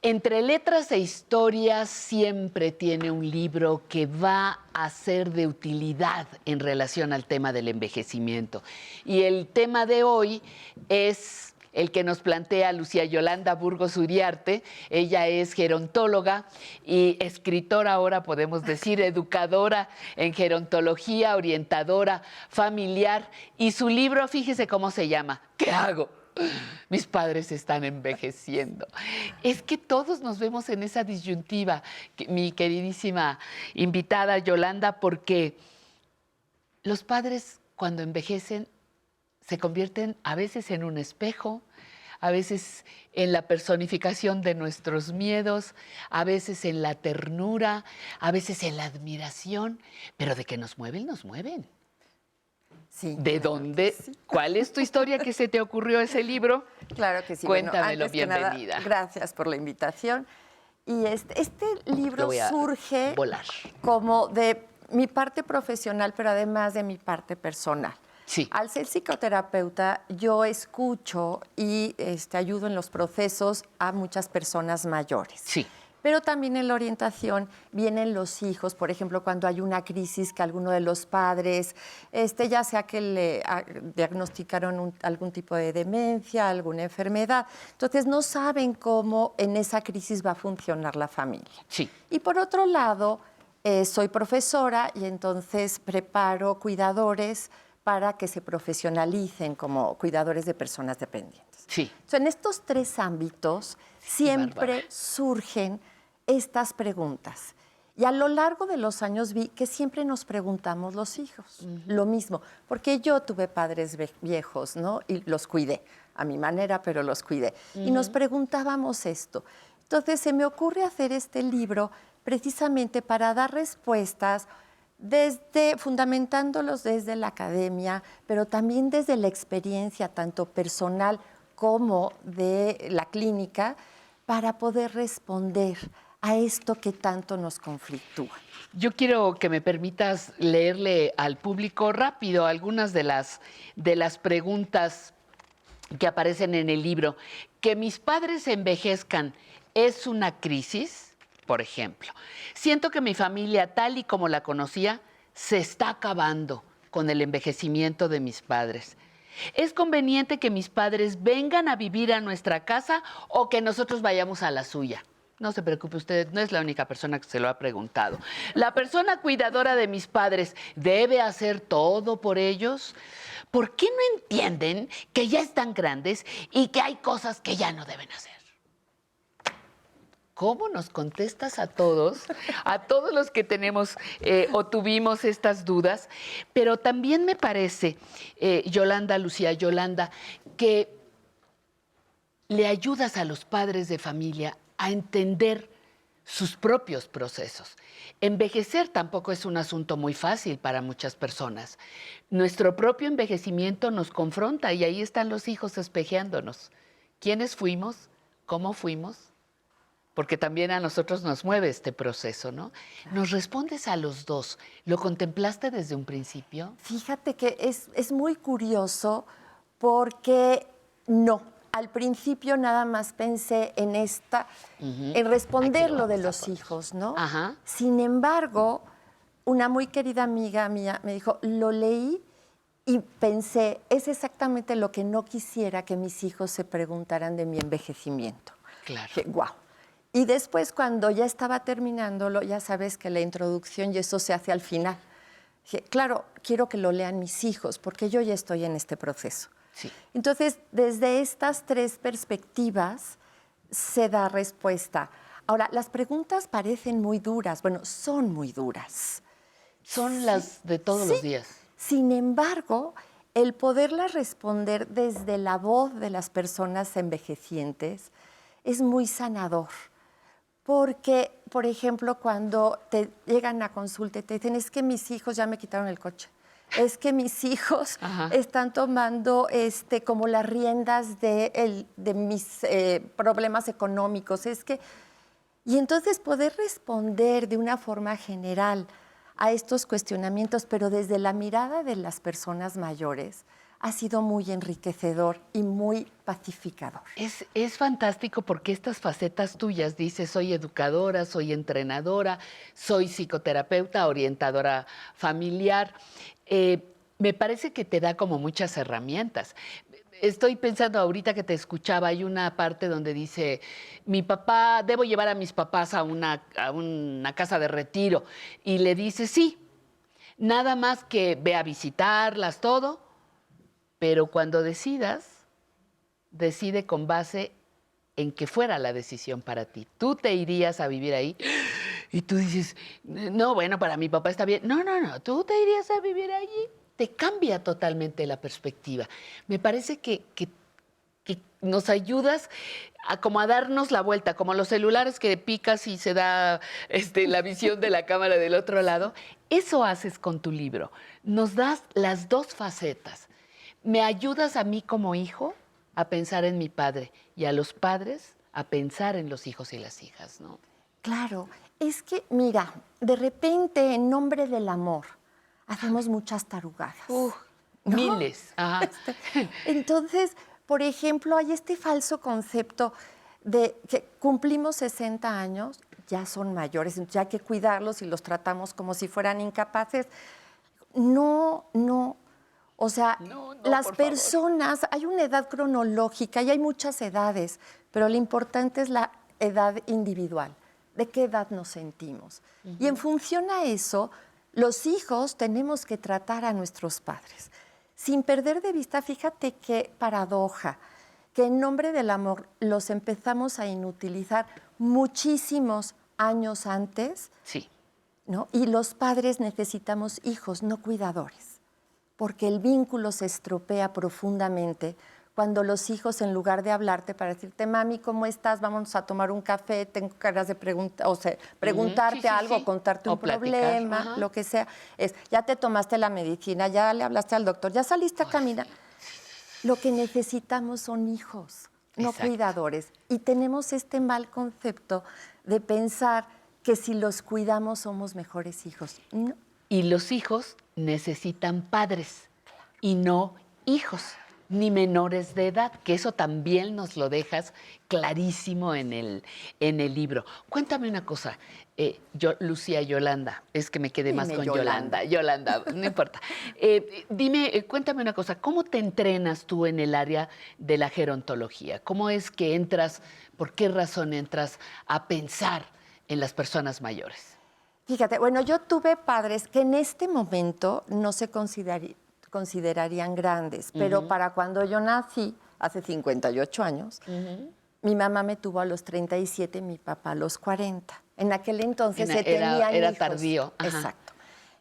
Entre letras e historias siempre tiene un libro que va a ser de utilidad en relación al tema del envejecimiento. Y el tema de hoy es el que nos plantea Lucía Yolanda Burgos Uriarte. Ella es gerontóloga y escritora, ahora podemos decir, educadora en gerontología, orientadora familiar. Y su libro, fíjese cómo se llama, ¿Qué hago? Mis padres están envejeciendo. Es que todos nos vemos en esa disyuntiva, mi queridísima invitada Yolanda, porque los padres cuando envejecen se convierten a veces en un espejo, a veces en la personificación de nuestros miedos, a veces en la ternura, a veces en la admiración, pero de que nos mueven, nos mueven. Sí, ¿De claro dónde? que sí. ¿Cuál es tu historia que se te ocurrió ese libro? Claro que sí. Cuéntamelo, Antes que nada, bienvenida. gracias por la invitación. Y este Lo libro voy a surge volar. como de mi parte profesional, pero además de mi parte personal. Sí. Al ser psicoterapeuta, yo escucho y ayudo en los procesos a muchas personas mayores. Sí. Pero también en la orientación vienen los hijos, por ejemplo, cuando hay una crisis que alguno de los padres, ya sea que le diagnosticaron algún tipo de demencia, alguna enfermedad, entonces no saben cómo en esa crisis va a funcionar la familia. Sí. Y por otro lado, soy profesora y entonces preparo cuidadores para que se profesionalicen como cuidadores de personas dependientes. Sí. Entonces, en estos tres ámbitos siempre surgen estas preguntas. Y a lo largo de los años vi que siempre nos preguntamos los hijos lo mismo, porque yo tuve padres viejos, ¿no? Y los cuidé, a mi manera, pero los cuidé. Y nos preguntábamos esto. Entonces se me ocurre hacer este libro precisamente para dar respuestas fundamentándolos desde la academia, pero también desde la experiencia tanto personal como de la clínica, para poder responder a esto que tanto nos conflictúa. Yo quiero que me permitas leerle al público rápido algunas de las preguntas que aparecen en el libro. ¿Que mis padres envejezcan es una crisis? Por ejemplo, siento que mi familia, tal y como la conocía, se está acabando con el envejecimiento de mis padres. ¿Es conveniente que mis padres vengan a vivir a nuestra casa o que nosotros vayamos a la suya? No se preocupe usted, no es la única persona que se lo ha preguntado. ¿La persona cuidadora de mis padres debe hacer todo por ellos? ¿Por qué no entienden que ya están grandes y que hay cosas que ya no deben hacer? ¿Cómo nos contestas a todos los que tenemos o tuvimos estas dudas? Pero también me parece, Lucía Yolanda, que le ayudas a los padres de familia a entender sus propios procesos. Envejecer tampoco es un asunto muy fácil para muchas personas. Nuestro propio envejecimiento nos confronta y ahí están los hijos espejeándonos. ¿Quiénes fuimos? ¿Cómo fuimos? Porque también a nosotros nos mueve este proceso, ¿no? Nos respondes a los dos. ¿Lo contemplaste desde un principio? Fíjate que es muy curioso porque no. Al principio nada más pensé en en responder lo de los hijos, ¿no? Ajá. Sin embargo, una muy querida amiga mía me dijo, lo leí y pensé, es exactamente lo que no quisiera que mis hijos se preguntaran de mi envejecimiento. Claro. Dije, wow. Y después, cuando ya estaba terminándolo, ya sabes que la introducción y eso se hace al final. Dije, claro, quiero que lo lean mis hijos, porque yo ya estoy en este proceso. Sí. Entonces, desde estas tres perspectivas se da respuesta. Ahora, las preguntas parecen muy duras. Bueno, son muy duras. Son las de todos los días. Sin embargo, el poderlas responder desde la voz de las personas envejecientes es muy sanador. Porque, por ejemplo, cuando te llegan a consulta y te dicen, es que mis hijos ya me quitaron el coche, es que mis hijos están tomando como las riendas de mis problemas económicos, y entonces poder responder de una forma general a estos cuestionamientos, pero desde la mirada de las personas mayores, ha sido muy enriquecedor y muy pacificador. Es fantástico porque estas facetas tuyas, dices, soy educadora, soy entrenadora, soy psicoterapeuta, orientadora familiar, me parece que te da como muchas herramientas. Estoy pensando ahorita que te escuchaba, hay una parte donde dice, mi papá, debo llevar a mis papás a una casa de retiro. Y le dice, sí, nada más que ve a visitarlas, todo, pero cuando decidas, decide con base en que fuera la decisión para ti. Tú te irías a vivir ahí y tú dices, no, bueno, para mi papá está bien. No, no, no, tú te irías a vivir allí. Te cambia totalmente la perspectiva. Me parece que nos ayudas a como a darnos la vuelta, como los celulares que picas y se da la visión de la cámara del otro lado. Eso haces con tu libro. Nos das las dos facetas. Me ayudas a mí como hijo a pensar en mi padre y a los padres a pensar en los hijos y las hijas, ¿no? Claro, es que, mira, de repente, en nombre del amor, hacemos muchas tarugadas. ¿no? Miles. Ajá. Entonces, por ejemplo, hay este falso concepto de que cumplimos 60 años, ya son mayores, ya hay que cuidarlos y los tratamos como si fueran incapaces. No, no. O sea, No, no, las por favor. personas, hay una edad cronológica y hay muchas edades, pero lo importante es la edad individual, de qué edad nos sentimos. Y en función a eso, los hijos tenemos que tratar a nuestros padres. Sin perder de vista, fíjate qué paradoja, que en nombre del amor los empezamos a inutilizar muchísimos años antes, Sí. ¿no? Y los padres necesitamos hijos, no cuidadores, porque el vínculo se estropea profundamente cuando los hijos, en lugar de hablarte para decirte, mami, ¿cómo estás? Vamos a tomar un café, tengo ganas de preguntar, o sea, preguntarte Sí, sí, algo, sí. contarte O un platicar, problema, ajá. lo que sea, es, ya te tomaste la medicina, ya le hablaste al doctor, ya saliste a caminar. Lo que necesitamos son hijos, no Exacto. cuidadores. Y tenemos este mal concepto de pensar que si los cuidamos somos mejores hijos. No. Y los hijos necesitan padres y no hijos, ni menores de edad, que eso también nos lo dejas clarísimo en el libro. Cuéntame una cosa, Lucía Yolanda, es que me quedé más Dime, con Yolanda. Yolanda, no importa. Dime, cuéntame una cosa, ¿cómo te entrenas tú en el área de la gerontología? ¿Cómo es que entras, por qué razón entras a pensar en las personas mayores? Fíjate, bueno, yo tuve padres que en este momento no se considerarían grandes, pero para cuando yo nací, hace 58 años, mi mamá me tuvo a los 37, mi papá a los 40. En aquel entonces se tenían era hijos. tardío. Ajá. Exacto.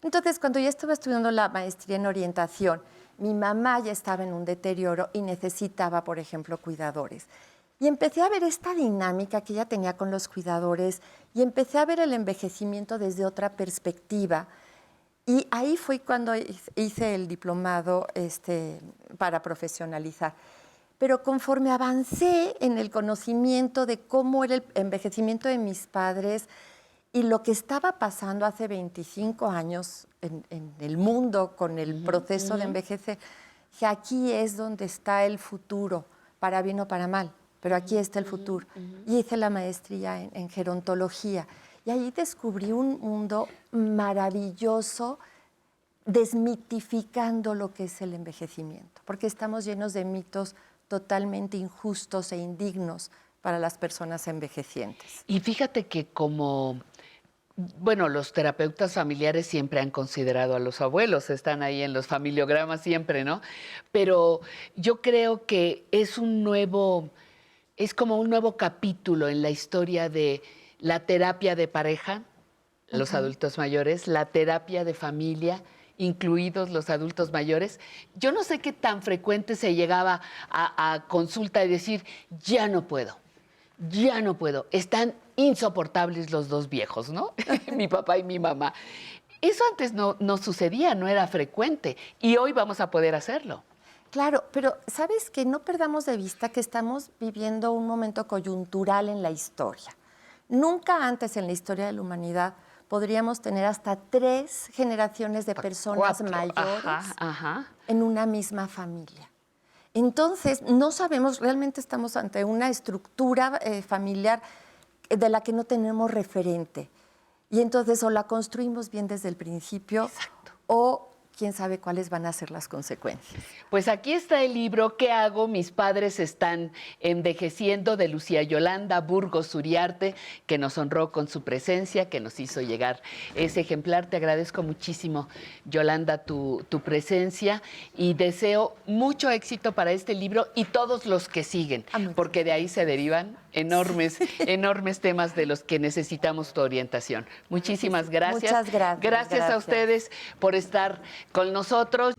Entonces, cuando yo estaba estudiando la maestría en orientación, mi mamá ya estaba en un deterioro y necesitaba, por ejemplo, cuidadores. Y empecé a ver esta dinámica que ella tenía con los cuidadores y empecé a ver el envejecimiento desde otra perspectiva. Y ahí fue cuando hice el diplomado para profesionalizar. Pero conforme avancé en el conocimiento de cómo era el envejecimiento de mis padres y lo que estaba pasando hace 25 años en el mundo con el proceso de envejecer, que aquí es donde está el futuro, para bien o para mal, pero aquí está el futuro. Y hice la maestría en gerontología. Y ahí descubrí un mundo maravilloso desmitificando lo que es el envejecimiento, porque estamos llenos de mitos totalmente injustos e indignos para las personas envejecientes. Y fíjate que bueno, los terapeutas familiares siempre han considerado a los abuelos, están ahí en los familiogramas siempre, ¿no? Pero yo creo que es como un nuevo capítulo en la historia de la terapia de pareja, los adultos mayores, la terapia de familia, incluidos los adultos mayores. Yo no sé qué tan frecuente se llegaba a consulta y decir, ya no puedo. Están insoportables los dos viejos, ¿no? Mi papá y mi mamá. Eso antes no sucedía, no era frecuente. Y hoy vamos a poder hacerlo. Claro, pero ¿sabes qué? No perdamos de vista que estamos viviendo un momento coyuntural en la historia. Nunca antes en la historia de la humanidad podríamos tener hasta 3 generaciones de personas 4. mayores Ajá. en una misma familia. Entonces, no sabemos, realmente estamos ante una estructura familiar de la que no tenemos referente. Y entonces o la construimos bien desde el principio, Exacto. o quién sabe cuáles van a ser las consecuencias. Pues aquí está el libro ¿Qué hago? Mis padres están envejeciendo, de Lucía Yolanda Burgos Uriarte, que nos honró con su presencia, que nos hizo llegar ese ejemplar. Te agradezco muchísimo, Yolanda, tu presencia, y deseo mucho éxito para este libro y todos los que siguen, porque de ahí se derivan enormes temas de los que necesitamos tu orientación. Muchísimas gracias. Muchas gracias. Gracias a ustedes por estar con nosotros.